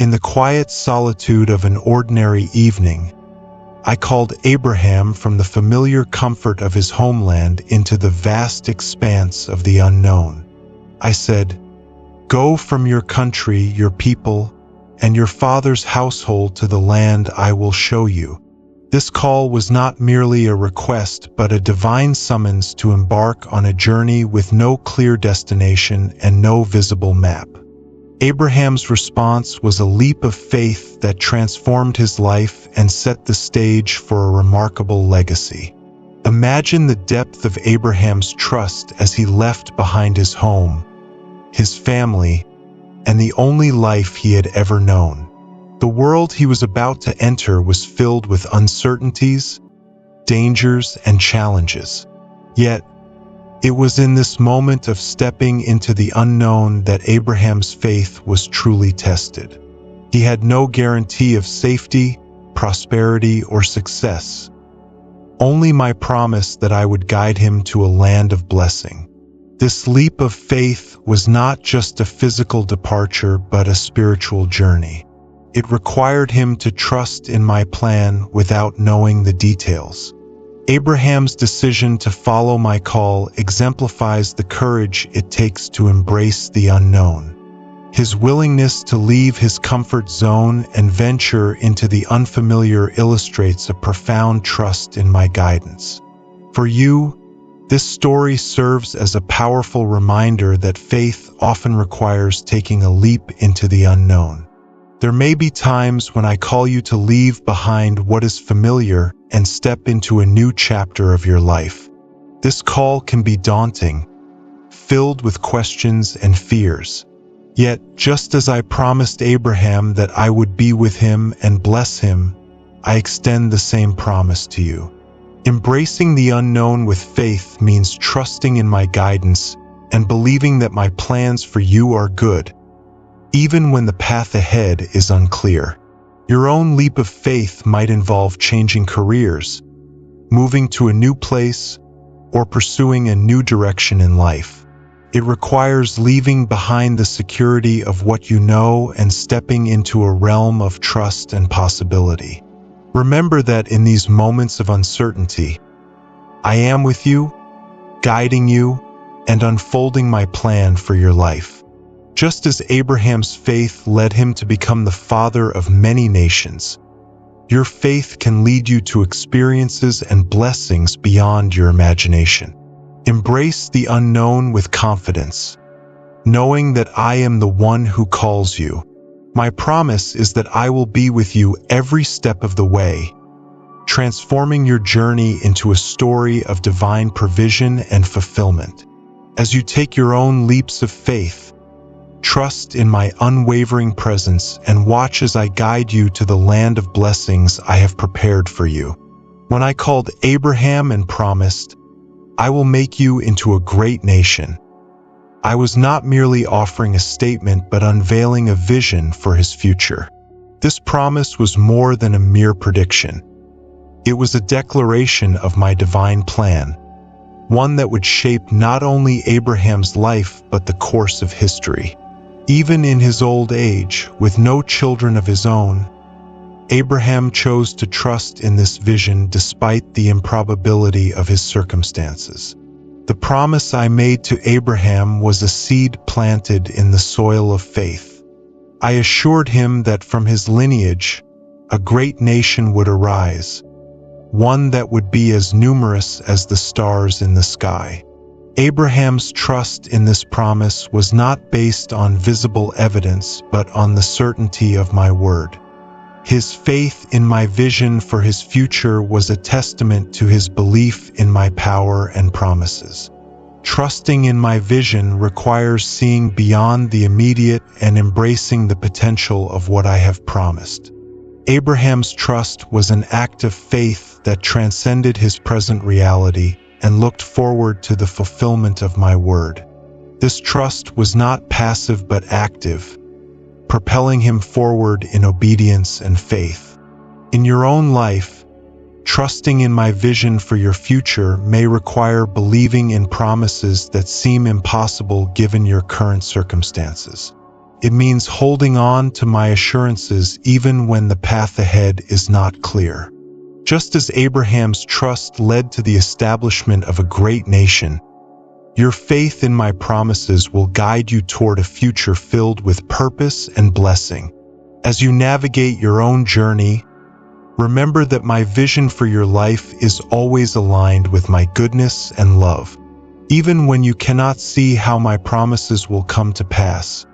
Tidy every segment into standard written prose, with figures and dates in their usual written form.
In the quiet solitude of an ordinary evening, I called Abraham from the familiar comfort of his homeland into the vast expanse of the unknown. I said, "Go from your country, your people, and your father's household to the land I will show you." This call was not merely a request, but a divine summons to embark on a journey with no clear destination and no visible map. Abraham's response was a leap of faith that transformed his life and set the stage for a remarkable legacy. Imagine the depth of Abraham's trust as he left behind his home, his family, and the only life he had ever known. The world he was about to enter was filled with uncertainties, dangers, and challenges. Yet, it was in this moment of stepping into the unknown that Abraham's faith was truly tested. He had no guarantee of safety, prosperity, or success. Only my promise that I would guide him to a land of blessing. This leap of faith was not just a physical departure, but a spiritual journey. It required him to trust in my plan without knowing the details. Abraham's decision to follow my call exemplifies the courage it takes to embrace the unknown. His willingness to leave his comfort zone and venture into the unfamiliar illustrates a profound trust in my guidance. For you, this story serves as a powerful reminder that faith often requires taking a leap into the unknown. There may be times when I call you to leave behind what is familiar and step into a new chapter of your life. This call can be daunting, filled with questions and fears. Yet, just as I promised Abraham that I would be with him and bless him, I extend the same promise to you. Embracing the unknown with faith means trusting in my guidance and believing that my plans for you are good, even when the path ahead is unclear. Your own leap of faith might involve changing careers, moving to a new place, or pursuing a new direction in life. It requires leaving behind the security of what you know and stepping into a realm of trust and possibility. Remember that in these moments of uncertainty, I am with you, guiding you, and unfolding my plan for your life. Just as Abraham's faith led him to become the father of many nations, your faith can lead you to experiences and blessings beyond your imagination. Embrace the unknown with confidence, knowing that I am the one who calls you. My promise is that I will be with you every step of the way, transforming your journey into a story of divine provision and fulfillment. As you take your own leaps of faith, trust in my unwavering presence and watch as I guide you to the land of blessings I have prepared for you. When I called Abraham and promised, "I will make you into a great nation," I was not merely offering a statement but unveiling a vision for his future. This promise was more than a mere prediction. It was a declaration of my divine plan, one that would shape not only Abraham's life but the course of history. Even in his old age, with no children of his own, Abraham chose to trust in this vision despite the improbability of his circumstances. The promise I made to Abraham was a seed planted in the soil of faith. I assured him that from his lineage, a great nation would arise, one that would be as numerous as the stars in the sky. Abraham's trust in this promise was not based on visible evidence, but on the certainty of my word. His faith in my vision for his future was a testament to his belief in my power and promises. Trusting in my vision requires seeing beyond the immediate and embracing the potential of what I have promised. Abraham's trust was an act of faith that transcended his present reality and looked forward to the fulfillment of my word. This trust was not passive but active, propelling him forward in obedience and faith. In your own life, trusting in my vision for your future may require believing in promises that seem impossible given your current circumstances. It means holding on to my assurances even when the path ahead is not clear. Just as Abraham's trust led to the establishment of a great nation, your faith in my promises will guide you toward a future filled with purpose and blessing. As you navigate your own journey, remember that my vision for your life is always aligned with my goodness and love. Even when you cannot see how my promises will come to pass,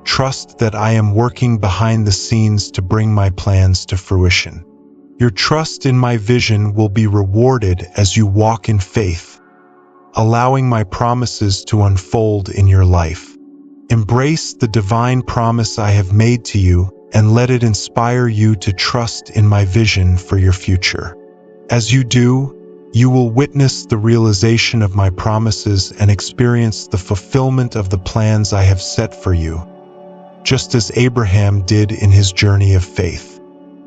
trust that I am working behind the scenes to bring my plans to fruition. Your trust in my vision will be rewarded as you walk in faith, allowing my promises to unfold in your life. Embrace the divine promise I have made to you and let it inspire you to trust in my vision for your future. As you do, you will witness the realization of my promises and experience the fulfillment of the plans I have set for you, just as Abraham did in his journey of faith.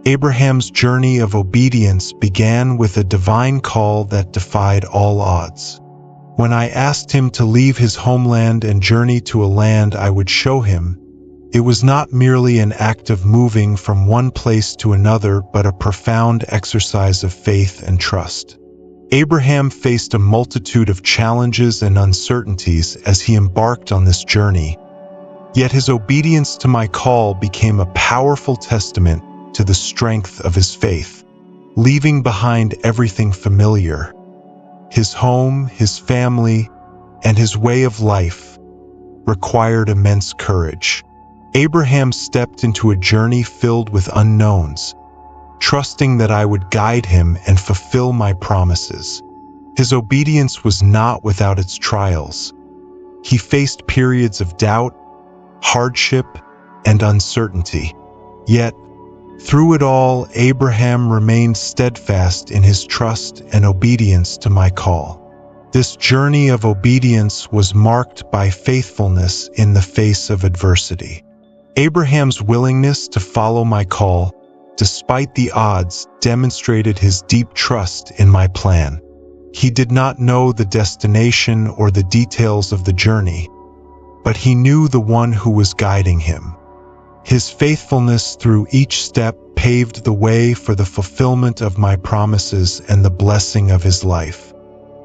Abraham's journey of obedience began with a divine call that defied all odds. When I asked him to leave his homeland and journey to a land I would show him, it was not merely an act of moving from one place to another, but a profound exercise of faith and trust. Abraham faced a multitude of challenges and uncertainties as he embarked on this journey, yet his obedience to my call became a powerful testament to the strength of his faith. Leaving behind everything familiar, his home, his family, and his way of life, required immense courage. Abraham stepped into a journey filled with unknowns, trusting that I would guide him and fulfill my promises. His obedience was not without its trials. He faced periods of doubt, hardship, and uncertainty. Yet, through it all, Abraham remained steadfast in his trust and obedience to my call. This journey of obedience was marked by faithfulness in the face of adversity. Abraham's willingness to follow my call, despite the odds, demonstrated his deep trust in my plan. He did not know the destination or the details of the journey, but he knew the one who was guiding him. His faithfulness through each step paved the way for the fulfillment of my promises and the blessing of his life.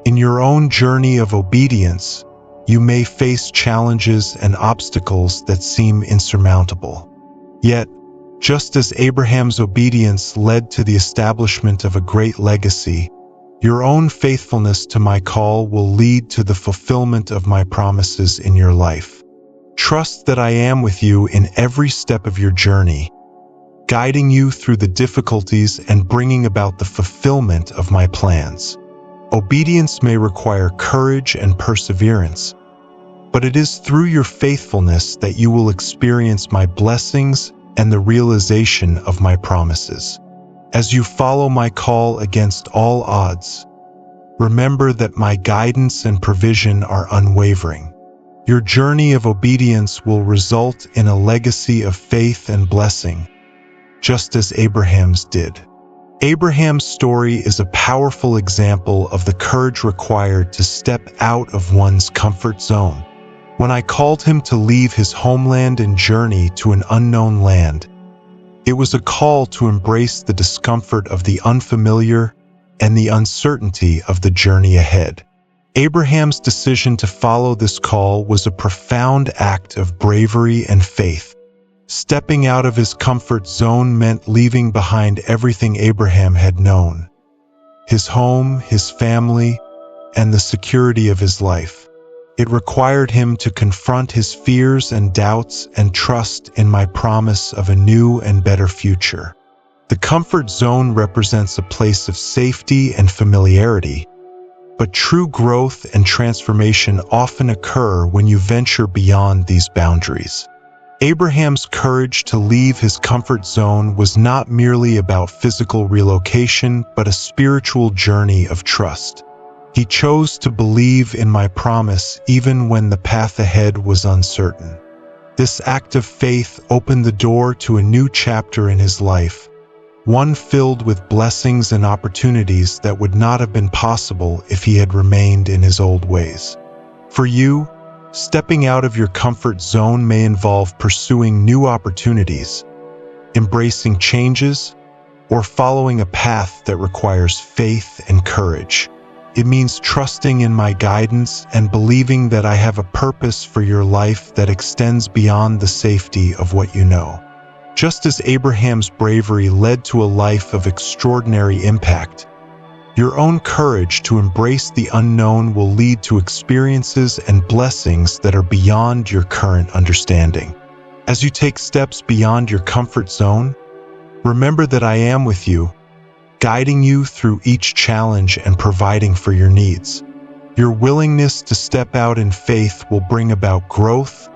In your own journey of obedience, you may face challenges and obstacles that seem insurmountable. Yet, just as Abraham's obedience led to the establishment of a great legacy, your own faithfulness to my call will lead to the fulfillment of my promises in your life. Trust that I am with you in every step of your journey, guiding you through the difficulties and bringing about the fulfillment of my plans. Obedience may require courage and perseverance, but it is through your faithfulness that you will experience my blessings and the realization of my promises. As you follow my call against all odds, remember that my guidance and provision are unwavering. Your journey of obedience will result in a legacy of faith and blessing, just as Abraham's did. Abraham's story is a powerful example of the courage required to step out of one's comfort zone. When I called him to leave his homeland and journey to an unknown land, it was a call to embrace the discomfort of the unfamiliar and the uncertainty of the journey ahead. Abraham's decision to follow this call was a profound act of bravery and faith. Stepping out of his comfort zone meant leaving behind everything Abraham had known: his home, his family, and the security of his life. It required him to confront his fears and doubts and trust in my promise of a new and better future. The comfort zone represents a place of safety and familiarity, but true growth and transformation often occur when you venture beyond these boundaries. Abraham's courage to leave his comfort zone was not merely about physical relocation, but a spiritual journey of trust. He chose to believe in my promise even when the path ahead was uncertain. This act of faith opened the door to a new chapter in his life, one filled with blessings and opportunities that would not have been possible if he had remained in his old ways. For you, Stepping out of your comfort zone may involve pursuing new opportunities, embracing changes, or following a path that requires faith and courage. It means trusting in my guidance and believing that I have a purpose for your life that extends beyond the safety of what you know. Just as Abraham's bravery led to a life of extraordinary impact, your own courage to embrace the unknown will lead to experiences and blessings that are beyond your current understanding. As you take steps beyond your comfort zone, remember that I am with you, guiding you through each challenge and providing for your needs. Your willingness to step out in faith will bring about growth,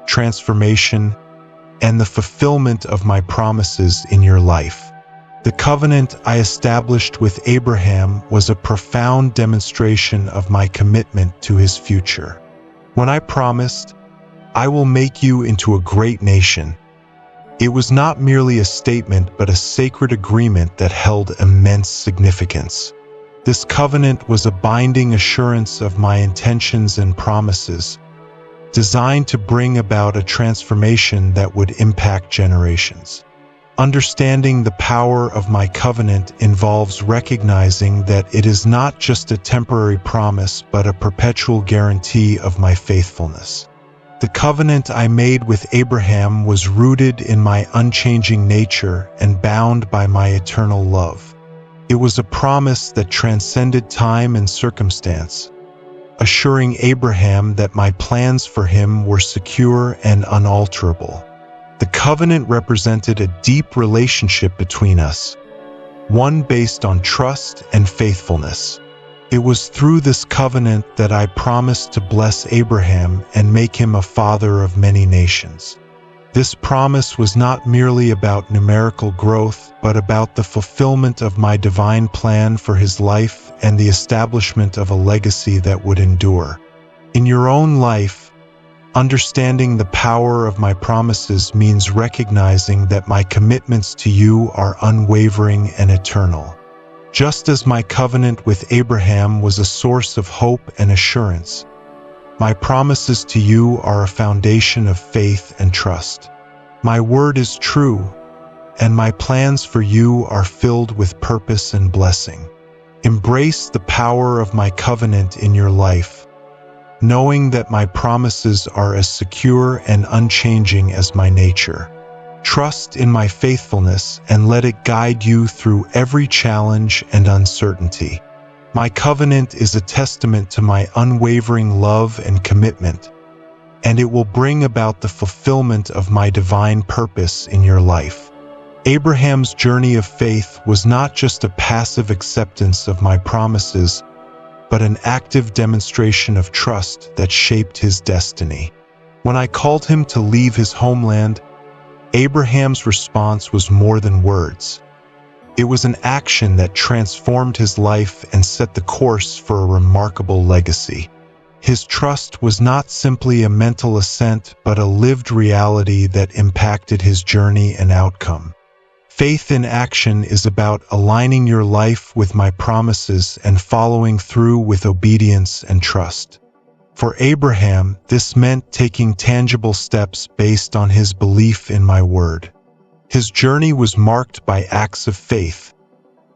transformation, and the fulfillment of my promises in your life. The covenant I established with Abraham was a profound demonstration of my commitment to his future. When I promised, "I will make you into a great nation," it was not merely a statement but a sacred agreement that held immense significance. This covenant was a binding assurance of my intentions and promises, designed to bring about a transformation that would impact generations. Understanding the power of my covenant involves recognizing that it is not just a temporary promise but a perpetual guarantee of my faithfulness. The covenant I made with Abraham was rooted in my unchanging nature and bound by my eternal love. It was a promise that transcended time and circumstance, assuring Abraham that my plans for him were secure and unalterable. The covenant represented a deep relationship between us, one based on trust and faithfulness. It was through this covenant that I promised to bless Abraham and make him a father of many nations. This promise was not merely about numerical growth, but about the fulfillment of my divine plan for his life and the establishment of a legacy that would endure. In your own life, understanding the power of my promises means recognizing that my commitments to you are unwavering and eternal. Just as my covenant with Abraham was a source of hope and assurance, my promises to you are a foundation of faith and trust. My word is true, and my plans for you are filled with purpose and blessing. Embrace the power of my covenant in your life, knowing that my promises are as secure and unchanging as my nature. Trust in my faithfulness and let it guide you through every challenge and uncertainty. My covenant is a testament to my unwavering love and commitment, and it will bring about the fulfillment of my divine purpose in your life. Abraham's journey of faith was not just a passive acceptance of my promises, but an active demonstration of trust that shaped his destiny. When I called him to leave his homeland, Abraham's response was more than words. It was an action that transformed his life and set the course for a remarkable legacy. His trust was not simply a mental assent, but a lived reality that impacted his journey and outcome. Faith in action is about aligning your life with my promises and following through with obedience and trust. For Abraham, this meant taking tangible steps based on his belief in my word. His journey was marked by acts of faith,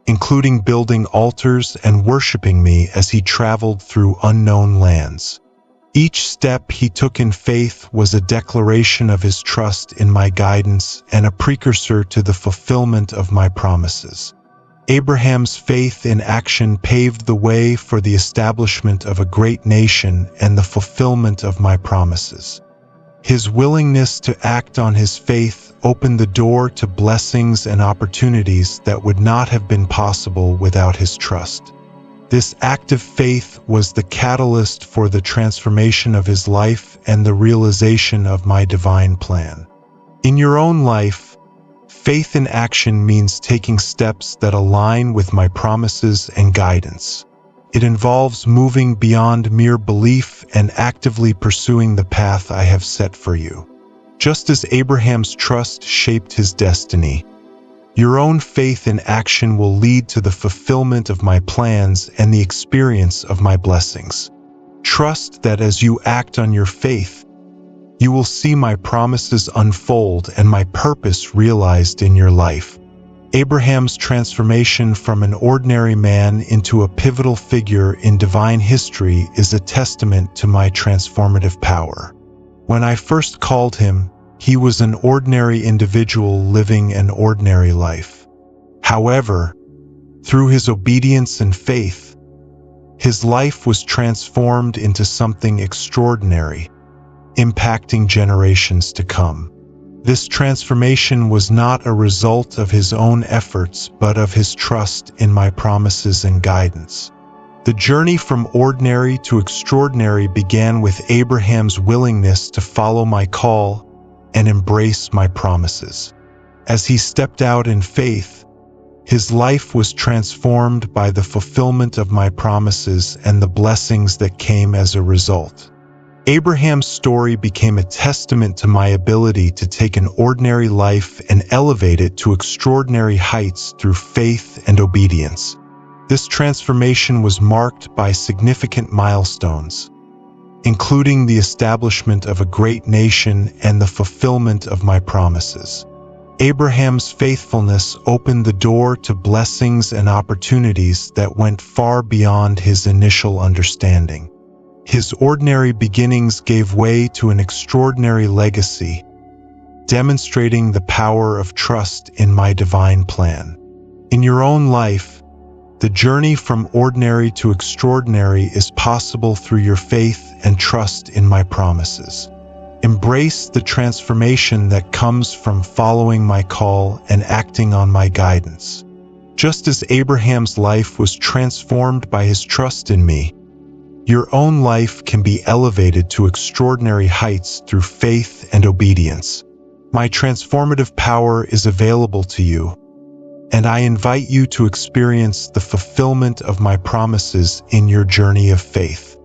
including building altars and worshiping me as he traveled through unknown lands. Each step he took in faith was a declaration of his trust in my guidance and a precursor to the fulfillment of my promises. Abraham's faith in action paved the way for the establishment of a great nation and the fulfillment of my promises. His willingness to act on his faith opened the door to blessings and opportunities that would not have been possible without his trust. This act of faith was the catalyst for the transformation of his life and the realization of my divine plan. In your own life, faith in action means taking steps that align with my promises and guidance. It involves moving beyond mere belief and actively pursuing the path I have set for you. Just as Abraham's trust shaped his destiny, your own faith in action will lead to the fulfillment of my plans and the experience of my blessings. Trust that as you act on your faith, you will see my promises unfold and my purpose realized in your life. Abraham's transformation from an ordinary man into a pivotal figure in divine history is a testament to my transformative power. When I first called him, he was an ordinary individual living an ordinary life. However, through his obedience and faith, his life was transformed into something extraordinary, impacting generations to come. This transformation was not a result of his own efforts, but of his trust in my promises and guidance. The journey from ordinary to extraordinary began with Abraham's willingness to follow my call and embrace my promises. As he stepped out in faith, his life was transformed by the fulfillment of my promises and the blessings that came as a result. Abraham's story became a testament to my ability to take an ordinary life and elevate it to extraordinary heights through faith and obedience. This transformation was marked by significant milestones, including the establishment of a great nation and the fulfillment of my promises. Abraham's faithfulness opened the door to blessings and opportunities that went far beyond his initial understanding. His ordinary beginnings gave way to an extraordinary legacy, demonstrating the power of trust in my divine plan. In your own life, the journey from ordinary to extraordinary is possible through your faith and trust in my promises. Embrace the transformation that comes from following my call and acting on my guidance. Just as Abraham's life was transformed by his trust in me, your own life can be elevated to extraordinary heights through faith and obedience. My transformative power is available to you, and I invite you to experience the fulfillment of my promises in your journey of faith.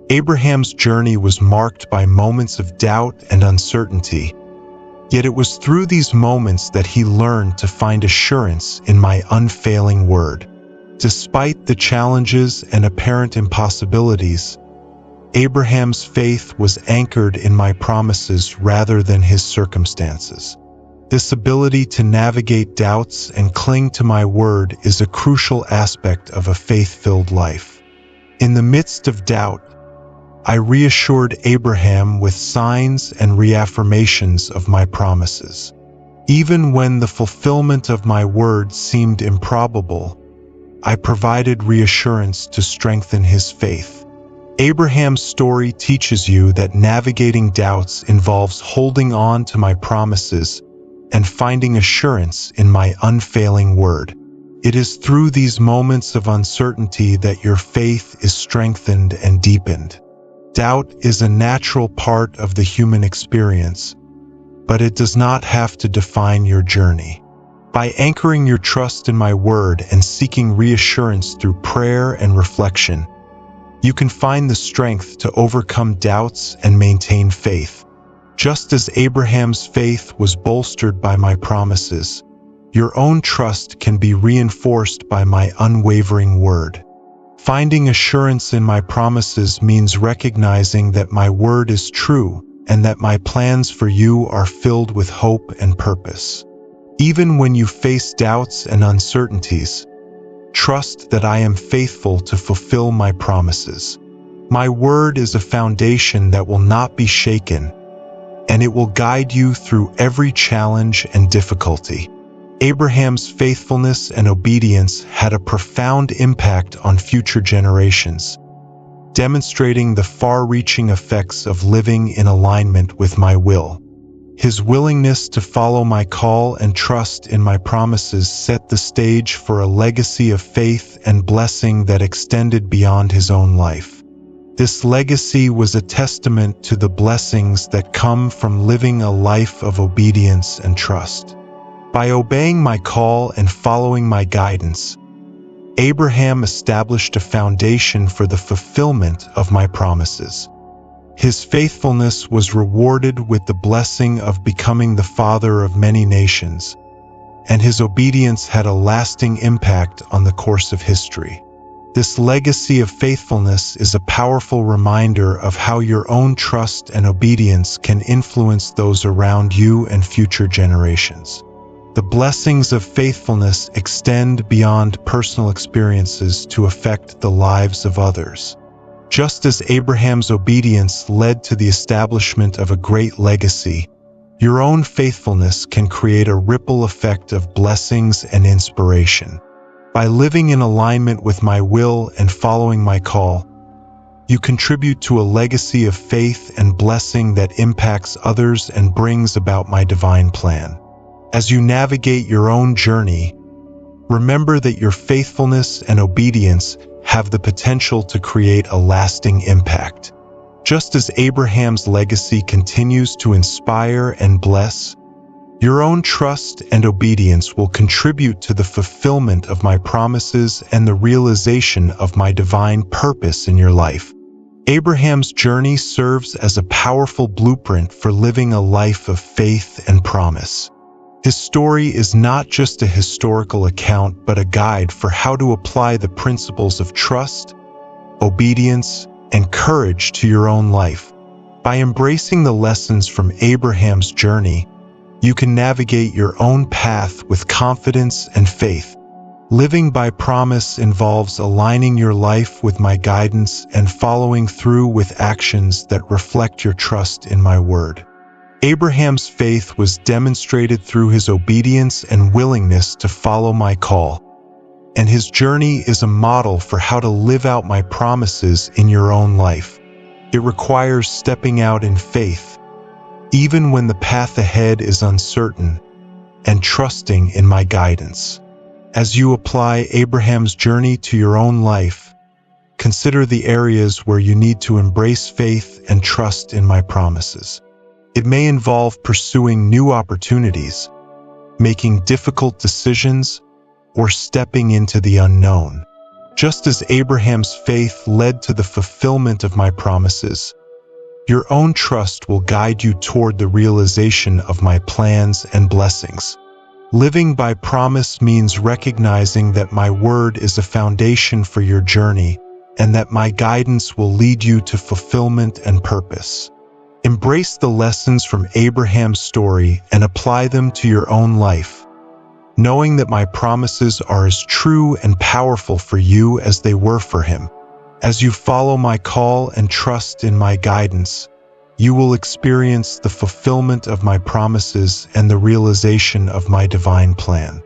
Abraham's journey was marked by moments of doubt and uncertainty, yet it was through these moments that he learned to find assurance in my unfailing word. Despite the challenges and apparent impossibilities, Abraham's faith was anchored in my promises rather than his circumstances. This ability to navigate doubts and cling to my word is a crucial aspect of a faith-filled life. In the midst of doubt, I reassured Abraham with signs and reaffirmations of my promises. Even when the fulfillment of my word seemed improbable, I provided reassurance to strengthen his faith. Abraham's story teaches you that navigating doubts involves holding on to my promises and finding assurance in my unfailing word. It is through these moments of uncertainty that your faith is strengthened and deepened. Doubt is a natural part of the human experience, but it does not have to define your journey. By anchoring your trust in my word and seeking reassurance through prayer and reflection, you can find the strength to overcome doubts and maintain faith. Just as Abraham's faith was bolstered by my promises, your own trust can be reinforced by my unwavering word. Finding assurance in my promises means recognizing that my word is true and that my plans for you are filled with hope and purpose. Even when you face doubts and uncertainties, trust that I am faithful to fulfill my promises. My word is a foundation that will not be shaken, and it will guide you through every challenge and difficulty. Abraham's faithfulness and obedience had a profound impact on future generations, demonstrating the far-reaching effects of living in alignment with my will. His willingness to follow my call and trust in my promises set the stage for a legacy of faith and blessing that extended beyond his own life. This legacy was a testament to the blessings that come from living a life of obedience and trust. By obeying my call and following my guidance, Abraham established a foundation for the fulfillment of my promises. His faithfulness was rewarded with the blessing of becoming the father of many nations, and his obedience had a lasting impact on the course of history. This legacy of faithfulness is a powerful reminder of how your own trust and obedience can influence those around you and future generations. The blessings of faithfulness extend beyond personal experiences to affect the lives of others. Just as Abraham's obedience led to the establishment of a great legacy, your own faithfulness can create a ripple effect of blessings and inspiration. By living in alignment with my will and following my call, you contribute to a legacy of faith and blessing that impacts others and brings about my divine plan. As you navigate your own journey, remember that your faithfulness and obedience have the potential to create a lasting impact. Just as Abraham's legacy continues to inspire and bless, your own trust and obedience will contribute to the fulfillment of my promises and the realization of my divine purpose in your life. Abraham's journey serves as a powerful blueprint for living a life of faith and promise. His story is not just a historical account, but a guide for how to apply the principles of trust, obedience, and courage to your own life. By embracing the lessons from Abraham's journey, you can navigate your own path with confidence and faith. Living by promise involves aligning your life with my guidance and following through with actions that reflect your trust in my word. Abraham's faith was demonstrated through his obedience and willingness to follow my call, and his journey is a model for how to live out my promises in your own life. It requires stepping out in faith, even when the path ahead is uncertain, and trusting in my guidance. As you apply Abraham's journey to your own life, consider the areas where you need to embrace faith and trust in my promises. It may involve pursuing new opportunities, making difficult decisions, or stepping into the unknown. Just as Abraham's faith led to the fulfillment of my promises, your own trust will guide you toward the realization of my plans and blessings. Living by promise means recognizing that my word is a foundation for your journey and that my guidance will lead you to fulfillment and purpose. Embrace the lessons from Abraham's story and apply them to your own life, knowing that my promises are as true and powerful for you as they were for him. As you follow my call and trust in my guidance, you will experience the fulfillment of my promises and the realization of my divine plan.